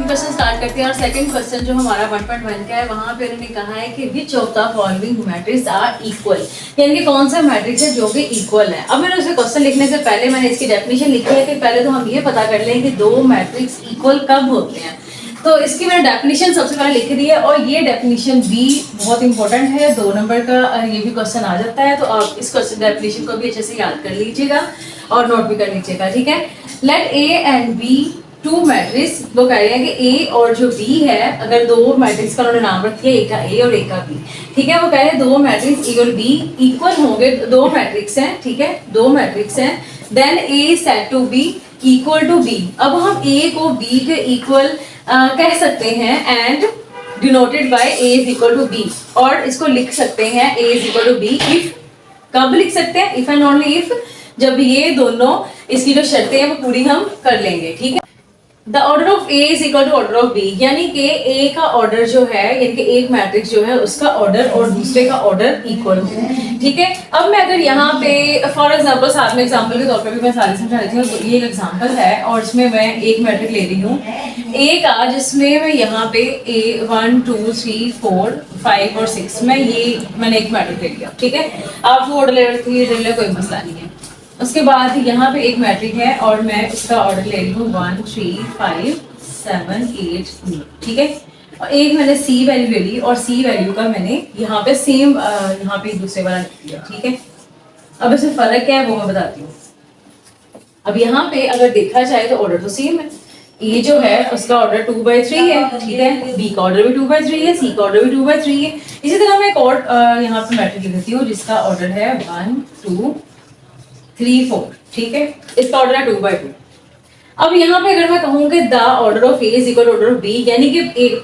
Second question start करते हैं। और सेकंड क्वेश्चन जो हमारा 1.1 का है, वहाँ पे उन्होंने कहा है कि which of the following matrix are equal, यानी कि कौन सा मैट्रिक्स है जो कि इक्वल है। अब मैंने उसे क्वेश्चन लिखने से पहले मैंने इसकी डेफिनेशन लिखी है कि पहले तो हम ये पता कर लें कि दो मैट्रिक्स इक्वल कब होते हैं। तो इसकी मैंने डेफिनेशन सबसे पहले लिख दी है, और ये डेफिनेशन भी बहुत इंपॉर्टेंट है, 2 नंबर का ये भी क्वेश्चन आ जाता है। तो आप इस क्वेश्चन डेफिनेशन को भी अच्छे से याद कर लीजिएगा और नोट भी कर लीजिएगा, ठीक है। Let A and B two matrix, वो कह रहे हैं कि ए और जो बी है, अगर दो मैट्रिक्स का उन्होंने नाम रख दिया, एक का ए और एक का बी, ठीक है। वो कह रहे हैं दो मैट्रिक्स ए और बी इक्वल होंगे, दो मैट्रिक्स हैं, ठीक है, दो मैट्रिक्स हैं, then A set to B equal to B. अब हम ए को बी के इक्वल कह सकते हैं and denoted by A is equal to B, और इसको लिख सकते हैं A is equal to B if, कब लिख सकते हैं, इफ एंड ओनली इफ, जब ये दोनों इसकी जो शर्तें हैं वो पूरी हम कर लेंगे, ठीक है। The order of A is equal to order of B, यानी कि ए का ऑर्डर जो है, यानी कि एक मैट्रिक्स जो है उसका ऑर्डर और दूसरे का ऑर्डर इक्वल हो, ठीक है। अब मैं अगर यहाँ पे फॉर एग्जांपल, साथ में एग्जांपल के तौर पर भी मैं सारी समझा रही थी, तो ये एक एग्जांपल है और इसमें मैं एक मैट्रिक्स ले रही हूँ ए का, जिसमें मैं यहाँ पे ए 1 2 3 4 5 और 6 मैंने एक मैट्रिक्स ले लिया, ठीक है। आप ऑर्डर ले रही थी, कोई मसला नहीं है। उसके बाद यहाँ पे एक मैट्रिक है और मैं इसका ऑर्डर ले रही हूँ 1 3 5 7 8 9, ठीक है। और एक मैंने सी वैल्यू ले ली और सी वैल्यू का मैंने यहाँ पे सेम यहाँ पे दूसरे वाला लिख दिया, ठीक है। अब इसमें फर्क क्या है वो मैं बताती हूँ। अब यहाँ पे अगर देखा जाए तो ऑर्डर तो सेम है, ए जो है उसका ऑर्डर 2/3 है, ठीक है, बी का ऑर्डर भी 2/3 है, सी का ऑर्डर भी 2/3 है। इसी तरह मैं एक और यहाँ पे मैट्रिक लिख देती हूँ जिसका ऑर्डर है 1 2 3 4, ठीक है, इसका ऑर्डर है 2/2। अब यहाँ पे अगर मैं कहूँ कि the order of A is equal order of B, यानी कि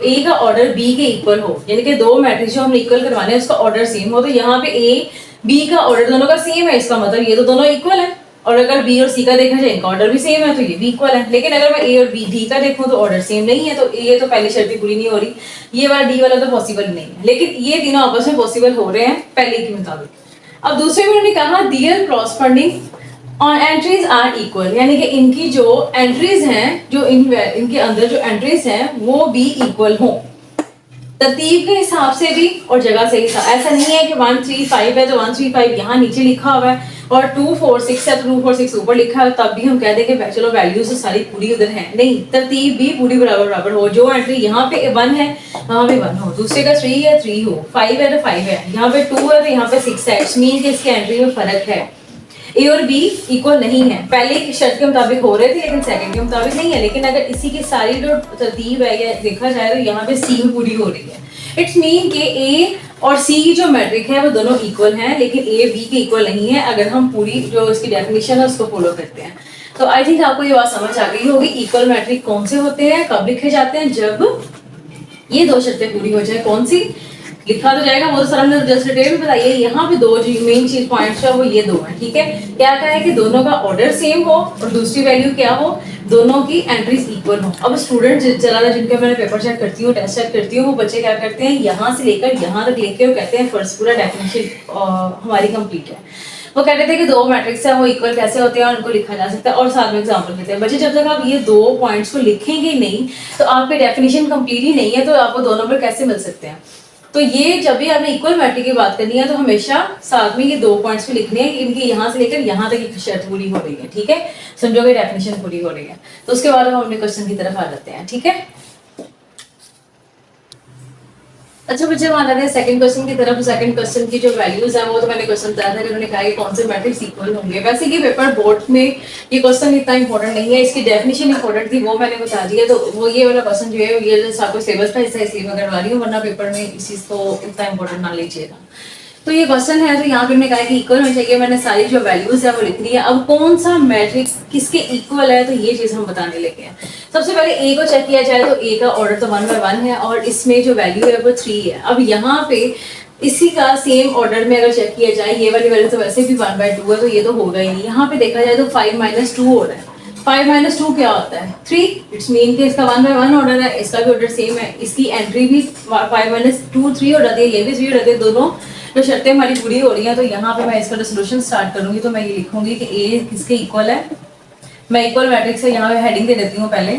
ए का ऑर्डर बी के इक्वल हो, यानी कि दो मैट्रिक्स जो हमने इक्वल करवाने हैं उसका ऑर्डर सेम हो, तो यहाँ पे ए बी का ऑर्डर दोनों का सेम है, इसका मतलब ये तो दोनों इक्वल है। और अगर बी और सी का देखा जाए इनका ऑर्डर भी सेम है तो ये भी इक्वल है। लेकिन अगर मैं ए और बी डी का देखूँ तो ऑर्डर सेम नहीं है, तो ये तो पहली शर्त भी पूरी नहीं हो रही, ये वाला डी वाला तो पॉसिबल नहीं है, लेकिन ये तीनों आपस में पॉसिबल हो रहे हैं पहले के मुताबिक। अब दूसरे में उन्होंने कहा दियर क्रॉसफंडिंग और एंट्रीज आर इक्वल, यानी कि इनकी जो एंट्रीज हैं, जो इनके अंदर जो एंट्रीज हैं वो भी इक्वल हो, तरतीब के हिसाब से भी और जगह से हिसाब। ऐसा नहीं है कि 1 3 5 है तो 1 3 5 यहाँ नीचे लिखा हुआ है और 2 4 6 है तो 2 4 6 ऊपर लिखा है, तब भी हम कह दें कि चलो वैल्यूज तो सारी पूरी उधर है। नहीं, तरतीब भी पूरी बराबर बराबर हो, जो एंट्री यहाँ पे 1 है वहाँ पे 1 हो, दूसरे का 3 है 3 हो, 5 है तो 5 है, यहाँ पे 2 है तो यहाँ पे 6 है। इट्स मीन कि इसके एंट्री में फर्क है, ए और बी इक्वल नहीं है। पहले की शर्त के मुताबिक हो रहे थे लेकिन सेकंड के मुताबिक नहीं है। लेकिन अगर इसी की सारी जो तरतीब है या देखा जाए तो यहाँ पे सी में पूरी हो रही है। इट्स मीन कि ए और सी की जो मैट्रिक है वो दोनों इक्वल हैं, लेकिन ए बी के इक्वल नहीं है अगर हम पूरी जो इसकी डेफिनेशन है उसको फॉलो करते हैं। तो आई थिंक आपको ये बात समझ आ गई होगी इक्वल मैट्रिक कौन से होते हैं, कब लिखे जाते हैं, जब ये दो शर्तें पूरी हो जाए। कौन सी लिखा तो जाएगा वो तो सर हमने जस्ट डिटेल में बताइए। यहाँ पे दो मेन चीज पॉइंट्स है वो ये दो हैं, ठीक है। क्या है कि दोनों का ऑर्डर सेम हो और दूसरी वैल्यू क्या हो, दोनों की एंट्रीज इक्वल हो। अब स्टूडेंट चला जिनका मैंने पेपर चेक करती हूँ, टेस्ट चेक करती हूँ, वो बच्चे क्या करते हैं यहाँ से लेकर यहाँ तक लेके वो कहते हैं फर्स्ट पूरा डेफिनेशन हमारी कंप्लीट है। वो कहते थे कि दो मैट्रिक्स है वो इक्वल कैसे होते हैं और उनको लिखा जा सकता है, और साथ में एग्जांपल देते हैं। बच्चे जब तक आप ये दो पॉइंट्स को लिखेंगे नहीं तो आपकी डेफिनेशन कंप्लीट ही नहीं है, तो आपको दो नंबर कैसे मिल सकते हैं। तो ये जब भी आपने इक्वल मैट्रिक की बात करनी है तो हमेशा साथ में ये दो पॉइंट्स भी लिखने हैं, इनकी यहाँ से लेकर यहाँ तक की शर्त पूरी हो रही है, ठीक है, समझोगे, डेफिनेशन पूरी हो रही है। तो उसके बाद हम अपने क्वेश्चन की तरफ आ जाते हैं, ठीक है। अच्छा बच्चे मान लेते हैं सेकंड क्वेश्चन की तरफ। सेकंड क्वेश्चन की जो वैल्यूज है वो तो मैंने क्वेश्चन बताया था कि उन्होंने कहा कि कौन से मैट्रिक्स इक्वल होंगे। वैसे कि पेपर बोर्ड में ये क्वेश्चन इतना इंपॉर्टेंट नहीं है, इसकी डेफिनेशन इंपॉर्टेंट थी वो मैंने बता दिया। तो वो ये वाला क्वेश्चन जो है ये जो आपको सिलेबस का हिस्सा इसलिए मैं करवा रही हूँ, वरना पेपर में इस चीज को इतना इंपॉर्टेंट ना लीजिएगा। तो ये क्वेश्चन है तो यहाँ पे मैंने कहा कि इक्वल होना चाहिए, मैंने सारी जो वैल्यूज है वो लिखनी है। अब कौन सा मैट्रिक्स किसके इक्वल है तो ये चीज हम बताने लगे हैं। सबसे पहले ए को चेक किया जाए तो ए का ऑर्डर तो 1/1 है और इसमें जो वैल्यू है वो 3 है। अब यहाँ पे इसी का सेम ऑर्डर में अगर चेक किया जाए, ये वाली वैल्यू तो वैसे भी 1/2 है तो ये तो होगा ही नहीं। यहाँ पे देखा जाए तो 5 - 2 हो रहा है। 5 - 2 क्या होता है 3। इट्स मीन कि इसका 1/1 ऑर्डर है, इसका भी ऑर्डर सेम है, इसकी एंट्री भी 5 - 2 3 हो जाती है, ये भी 3 हो जाती है, दोनों जो शर्तें हमारी पूरी हो रही हैं। तो यहाँ पे मैं इसका जो सोल्यूशन स्टार्ट करूंगी तो मैं ये लिखूंगी कि ए किसके इक्वल है। मैं इक्वल मैट्रिक्स से यहाँ पे हेडिंग दे देती हूँ पहले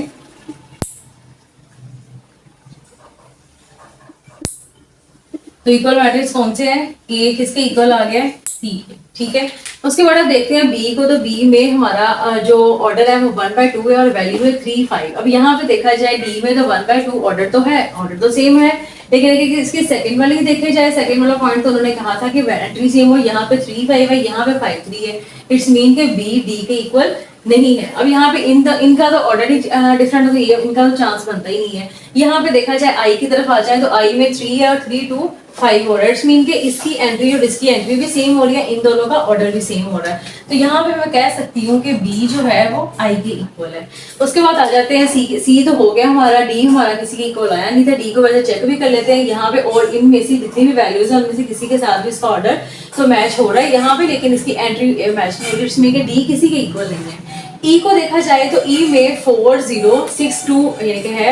तो इक्वल मैट्रिक्स कौन से हैं? ए किसके इक्वल आ गया? सी के, ठीक है। उसके बाद आप देखते हैं बी को, तो बी में हमारा जो ऑर्डर है वो 1/2 है और वैल्यू है 3 5। अब यहाँ पे देखा जाए डी में तो 1/2 ऑर्डर तो है, ऑर्डर तो सेम है, लेकिन अगर इसके सेकंड वाले की देखे जाए, सेकंड वाला पॉइंट तो उन्होंने कहा था कि एंट्री सेम हो, यहाँ पे 3 5 है, यहाँ पे 5 3 है। इट्स मीन के बी डी के इक्वल नहीं है। अब यहाँ पे इनका तो ऑर्डर ही डिफरेंट हो गई है, इनका तो चांस बनता ही नहीं है। यहाँ पे देखा जाए आई की तरफ आ जाए तो आई में 3 है और 3 2 5 हो रहा है। इट्स मीन के इसकी एंट्री और इसकी एंट्री भी सेम हो रही है, इन दोनों का ऑर्डर भी सेम हो रहा है। तो यहाँ पे मैं कह सकती हूँ कि बी जो है वो आई के इक्वल है। उसके बाद आ जाते हैं सी। सी तो हो गया हमारा, डी हमारा किसी के इक्वल आया नहीं था, डी को वैसे चेक भी कर लेते हैं यहाँ पे, और इनमें से जितनी भी वैल्यूज है उनमें से किसी के साथ भी इसका ऑर्डर तो मैच हो रहा है यहाँ पे, लेकिन इसकी एंट्री मैच नहीं हो रही। इट्स मीन के डी किसी के इक्वल नहीं है। ई को देखा जाए तो ई में 4 0 6 2 यानी कि है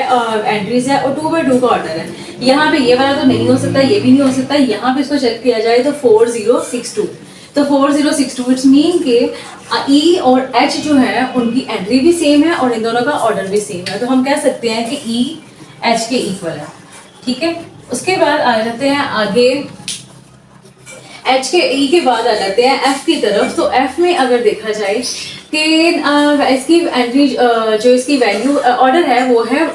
एंट्रीज है और 2/2 का ऑर्डर है। यहाँ पे ये वाला तो नहीं हो सकता, ये भी नहीं हो सकता। यहाँ पे इसको चेक किया जाए तो 4 0 6 2, तो 4 0 6 2 इट्स मीन के ई और एच जो है उनकी एंट्री भी सेम है और इन दोनों का ऑर्डर भी सेम है। तो हम कह सकते हैं कि ई एच के इक्वल है, ठीक है। उसके बाद आ जाते हैं आगे, एच के ई के बाद आ जाते हैं एफ की तरफ। तो एफ में अगर देखा जाए कि इसकी एंट्री जो इसकी वैल्यू ऑर्डर है वो है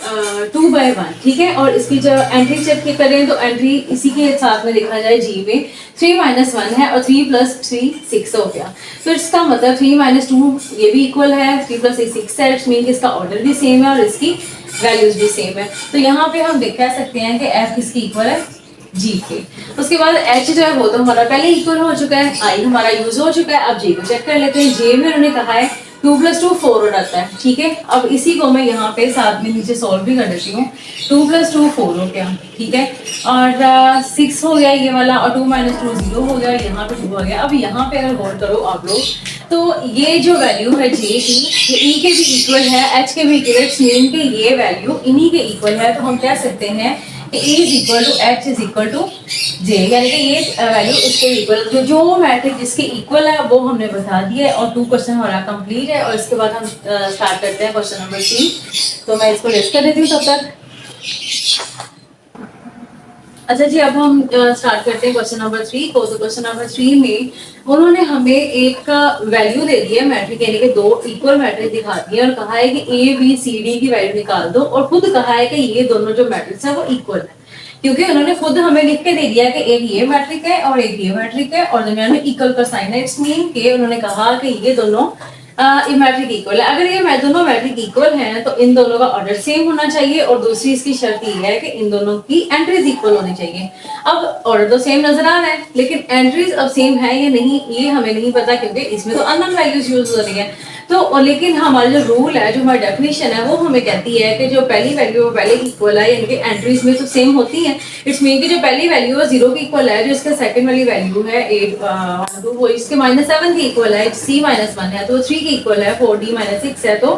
2/1, ठीक है। और इसकी जो एंट्री चेक करें तो एंट्री इसी के साथ में देखा जाए जी में 3 - 1 है और 3 + 3 6 हो गया। तो इसका मतलब 3 - 2 ये भी इक्वल है, 3 + 3 6 है। इट्स मीन कि इसका ऑर्डर भी सेम है और इसकी वैल्यूज भी सेम है। तो यहाँ पे हम कह सकते हैं कि एफ किसकी इक्वल है? जी के। उसके बाद एच जो है वो तो हमारा पहले इक्वल हो चुका है, आई हमारा यूज हो चुका है। अब जे को चेक कर लेते हैं। जे में उन्होंने कहा है 2 + 2 4 हो जाता है, ठीक है। अब इसी को मैं यहाँ पे साथ में नीचे सॉल्व भी कर देती हूँ। 2 + 2 4 हो गया, ठीक है। और 6 हो गया ये वाला, और 2 - 2 0 हो गया, यहाँ पे 2 हो गया। अब यहाँ पे अगर गौर करो आप लोग, तो ये जो वैल्यू है जे की, ये ई के भी इक्वल है, एच के भी इक्वल है, मीन के ये वैल्यू इन्हीं के इक्वल है। तो हम कह सकते हैं कि E = H = J, यानी कि ये वैल्यू इसके इक्वल, जो मैट्रिक्स जिसके इक्वल है वो हमने बता दिया है। और 2 क्वेश्चन हमारा कंप्लीट है। और इसके बाद हम स्टार्ट करते हैं क्वेश्चन नंबर 3। तो मैं इसको लिस्ट कर देती हूँ तब तक। अच्छा जी, अब हम स्टार्ट करते हैं क्वेश्चन नंबर 3 को। तो क्वेश्चन नंबर 3 में उन्होंने हमें एक वैल्यू दे दी है मैट्रिक, यानी कि 2 इक्वल मैट्रिक दिखा दी है और कहा है कि ए बी सी डी की वैल्यू निकाल दो, और खुद कहा है कि ये दोनों जो मैट्रिक्स है वो इक्वल है, क्योंकि उन्होंने खुद हमें लिख के दे दिया कि एक ये मैट्रिक है और एक ये मैट्रिक है और दरमियान में इक्वल का साइन है। इट्स मीन के उन्होंने कहा कि ये दोनों मैट्रिक इक्वल है। अगर ये दोनों मैट्रिक इक्वल हैं तो इन दोनों का ऑर्डर सेम होना चाहिए, और दूसरी इसकी शर्त ये है कि इन दोनों की एंट्रीज इक्वल होनी चाहिए। अब ऑर्डर तो सेम नजर आ रहा है, लेकिन एंट्रीज अब सेम है या नहीं ये हमें नहीं पता, क्योंकि इसमें तो अननोन वैल्यूज यूज हो रही है। तो लेकिन हमारा जो रूल है, जो हमारी डेफिनेशन है, वो हमें कहती है कि जो पहली वैल्यू वो पहले की इक्वल है, यानी कि एंट्रीज में तो सेम होती है। इट्स मीन कि जो पहली वैल्यू है 0 की इक्वल है, जो इसका सेकंड वाली वैल्यू है 8 2 वो इसके -7 की इक्वल है, c - 1 है तो 3 की इक्वल है, 4d - 6 है तो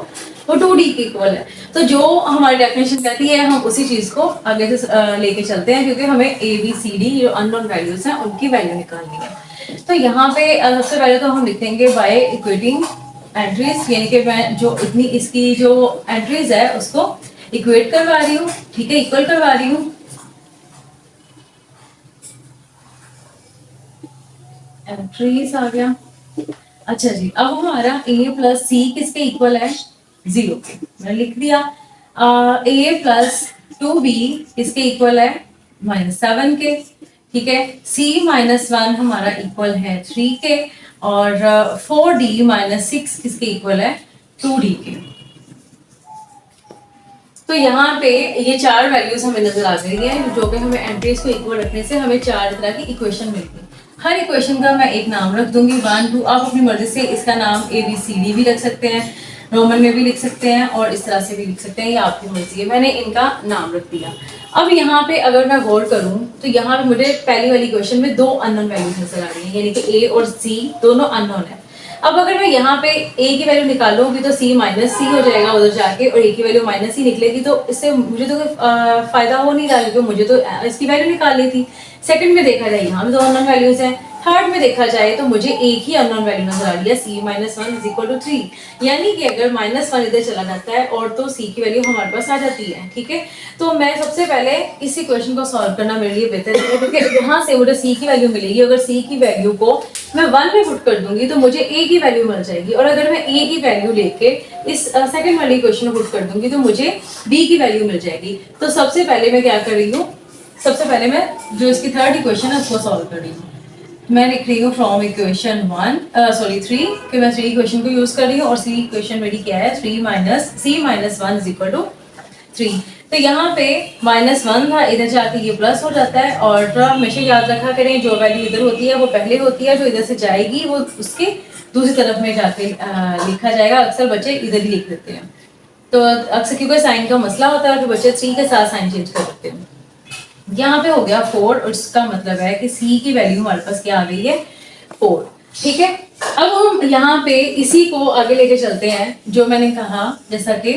वो 2d की इक्वल है। तो जो हमारी डेफिनेशन कहती है हम उसी चीज को आगे से लेके चलते हैं, क्योंकि हमें a b c d जो अननोन वैल्यूज हैं उनकी वैल्यू निकालनी है। तो यहाँ पे सबसे पहले तो हम लिखेंगे बाय इक्वेटिंग एंट्रीज, यानी कि मैं जो इतनी इसकी जो एंट्रीज है उसको इक्वेट करवा रही हूँ, ठीक है, इक्वल करवा रही हूँ। एंट्रीज आ गया। अच्छा जी, अब हमारा a + c किसके इक्वल है? 0 के। मैंने लिख दिया। a + 2b किसके इक्वल है? -7 के, ठीक है। c - 1 हमारा इक्वल है 3 के, और 4d - 6 किसके इक्वल है? 2d के। तो यहाँ पे ये 4 वैल्यूज हमें नजर आ गई है, जो कि हमें एंट्रीज को इक्वल रखने से हमें 4 तरह की इक्वेशन मिलती है। हर इक्वेशन का मैं एक नाम रख दूंगी 1 2। आप अपनी मर्जी से इसका नाम ABCD भी रख सकते हैं, रोमन में भी लिख सकते हैं और इस तरह से भी लिख सकते हैं, ये आपकी मर्जी है। मैंने इनका नाम रख दिया। अब यहाँ पे अगर मैं गौर करूँ तो यहाँ पे मुझे पहली वाली क्वेश्चन में 2 अननोन वैल्यूज नजर आ रही है, यानी कि A और C दोनों अननोन है। अब अगर मैं यहाँ पे A की वैल्यू निकालूंगी तो C - C हो जाएगा उधर जाके, और A की वैल्यू -C निकलेगी, तो इससे मुझे तो फायदा हो नहीं रहा, क्योंकि मुझे तो इसकी वैल्यू निकालनी थी। सेकंड में देखा जाए यहाँ भी 2 अननोन वैल्यूज हैं, थर्ड में देखा जाए तो मुझे एक ही अननोन वैल्यू नजर आ रही है, c minus one is equal to 3, यानी कि अगर माइनस वन इधर चला जाता है और तो c की वैल्यू हमारे पास आ जाती है। ठीक है, तो मैं सबसे पहले इस इक्वेशन को सॉल्व करना मेरे लिए बेहतर है, क्योंकि यहाँ से मुझे c की वैल्यू मिलेगी। अगर c की वैल्यू को मैं 1 में पुट कर दूंगी तो मुझे a की वैल्यू मिल जाएगी, और अगर मैं a की वैल्यू लेके इस सेकंड वाली इक्वेशन में पुट कर दूंगी तो मुझे b की वैल्यू मिल जाएगी। तो सबसे पहले मैं क्या कर रही हूँ, सबसे पहले मैं जो इसकी थर्ड इक्वेशन है उसको सॉल्व कर रही हूँ। मैं लिख रही हूँ फ्रॉम इक्वेशन 3 कि मैं 3 इक्वेशन को यूज कर रही हूँ, और सी इक्वेशन मेरी क्या है, 3 minus c minus one is equal to 3। तो यहाँ पे -1 था, इधर जाके ये प्लस हो जाता है। और हमेशा याद रखा करें जो वैल्यू इधर होती है वो पहले होती है, जो इधर से जाएगी वो उसके दूसरी तरफ में जाके लिखा जाएगा। अक्सर बच्चे इधर ही लिख देते हैं, तो अक्सर क्योंकि साइन का मसला होता है तो बच्चे 3 के साथ साइन चेंज कर देते हैं। यहाँ पे हो गया 4, और इसका मतलब है कि c की वैल्यू हमारे पास क्या आ गई है, 4। ठीक है, अब हम यहाँ पे इसी को आगे लेके चलते हैं, जो मैंने कहा जैसा कि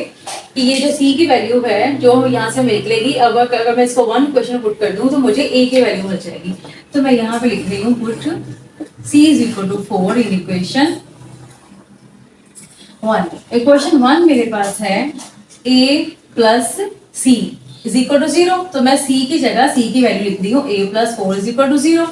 ये जो c की वैल्यू है जो यहाँ से हमें निकलेगी। अब अगर मैं इसको 1 क्वेश्चन पुट कर दूं तो मुझे a की वैल्यू मिल जाएगी। तो मैं यहाँ पे लिख रही हूँ put c is equal to 4 in equation 1। Equation 1 मेरे पास है a plus c is equal to 0, तो मैं c की जगह c की वैल्यू लिख रही हूँ a plus 4 is equal to 0।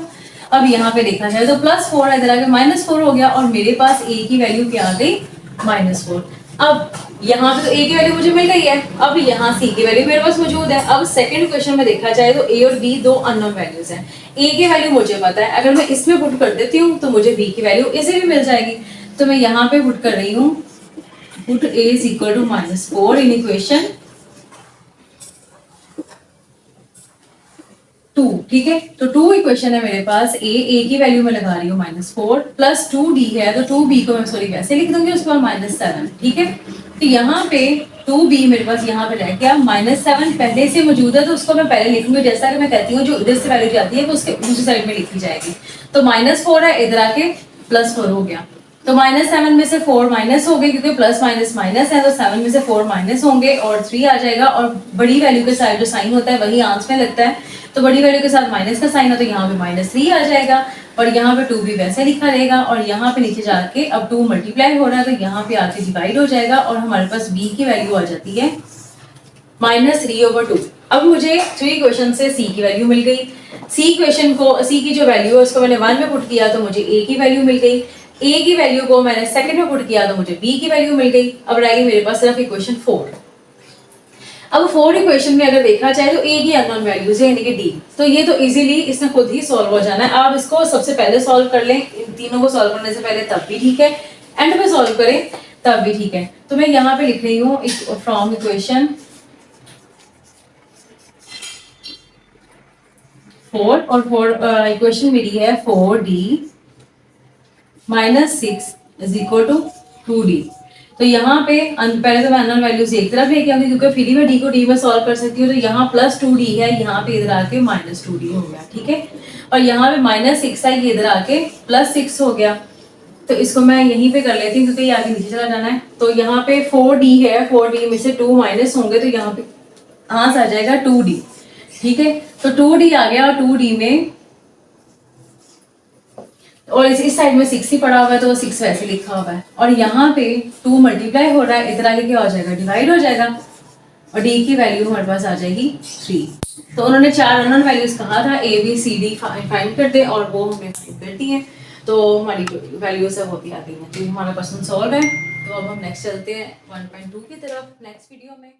अब यहाँ पे देखा जाए तो +4 इधर आके -4 हो गया, और मेरे पास a की वैल्यू क्या आ गई, -4। अब यहाँ पे तो a की वैल्यू मुझे मिल गई है, अब यहाँ c की वैल्यू मेरे पास मौजूद है। अब सेकंड क्वेश्चन में देखा जाए तो a और b दो अननोन वैल्यूज हैं। a की वैल्यू मुझे पता है, अगर मैं इसमें पुट कर देती हूँ तो मुझे b की वैल्यू इसे भी मिल जाएगी। तो मैं यहाँ पे पुट कर रही हूँ put a is equal to -4 in equation 2। ठीक है, तो 2 इक्वेशन है मेरे पास, a की वैल्यू में लगा रही हूँ -4 प्लस 2d है, तो 2b को मैं सॉरी वैसे लिख दूंगी, उसके बाद -7। ठीक है, तो यहाँ पे 2b मेरे पास यहाँ पे रह गया, -7 पहले से मौजूद है तो उसको मैं पहले लिखूंगी, जैसा कि मैं कहती हूँ जो इधर से वैल्यू जाती है वो उसके दूसरी साइड में लिखी जाएगी। तो -4 है, इधर आके +4 हो गया, तो -7 में से 4 माइनस हो गए, क्योंकि प्लस माइनस माइनस है, तो 7 में से 4 माइनस होंगे और 3 आ जाएगा। और बड़ी वैल्यू के साथ जो साइन होता है वही आंसर में लगता है, तो बड़ी वैल्यू के साथ माइनस का साइन हो तो यहाँ पे -3 आ जाएगा, और यहाँ पे 2 भी वैसे लिखा रहेगा, और यहाँ पे नीचे जाके अब 2 मल्टीप्लाई हो रहा है तो यहाँ पे आके डिवाइड हो जाएगा, और हमारे पास b की वैल्यू आ जाती है -3/2। अब मुझे 3 क्वेश्चन से c की वैल्यू मिल गई। c क्वेश्चन को c की जो वैल्यू है उसको मैंने 1 में पुट किया तो मुझे a की वैल्यू मिल गई। a की वैल्यू को मैंने सेकंड में पुट किया तो मुझे b की वैल्यू मिल गई। अब रह गई मेरे पास सिर्फ इक्वेशन 4। अब 4 इक्वेशन में अगर देखा जाए तो a की अननोन वैल्यूज है यानी कि d, तो ये तो इजीली इसने खुद ही सॉल्व हो जाना है। आप इसको सबसे पहले सॉल्व कर लें, इन तीनों को सॉल्व करने से पहले तब भी ठीक है, एंड में सॉल्व करें तब भी ठीक है। तो मैं यहाँ पे लिख रही हूँ फ्रॉम इक्वेशन 4, और इक्वेशन मेरी है 4d -6 is equal to 2d। तो यहाँ पे पहले तो मैं अननोन वैल्यूज एक तरफ लेके आऊंगी, क्योंकि फिर ही मैं d को d में सॉल्व कर सकती हूँ। तो यहाँ +2d है, यहाँ पे इधर आके -2d हो गया। ठीक है, और यहाँ पे -6 है, ये इधर आके +6 हो गया। तो इसको मैं यहीं पे कर लेती हूँ क्योंकि ये आगे नीचे चला जाना है। तो यहाँ पे 4d है, 4d में से 2 माइनस होंगे तो यहाँ पे आंसर आ जाएगा 2d। ठीक है, तो 2d आ गया, और 2d में और इस साइड में 6 ही पड़ा हुआ है तो 6 वैसे लिखा हुआ है, और यहाँ पे 2 मल्टीप्लाई हो रहा है, इधर आगे क्या हो जाएगा, डिवाइड हो जाएगा, और d की वैल्यू हमारे पास आ जाएगी 3। तो उन्होंने 4 अननोन वैल्यूज कहा था a b c d find कर दे, और वो हमने फाइंड कर दी है। तो हमारी वैल्यूज है वो भी आ गई हैं, तो हमारा क्वेश्चन सॉल्व है। तो अब हम नेक्स्ट चलते हैं 1.2 की तरफ नेक्स्ट वीडियो में।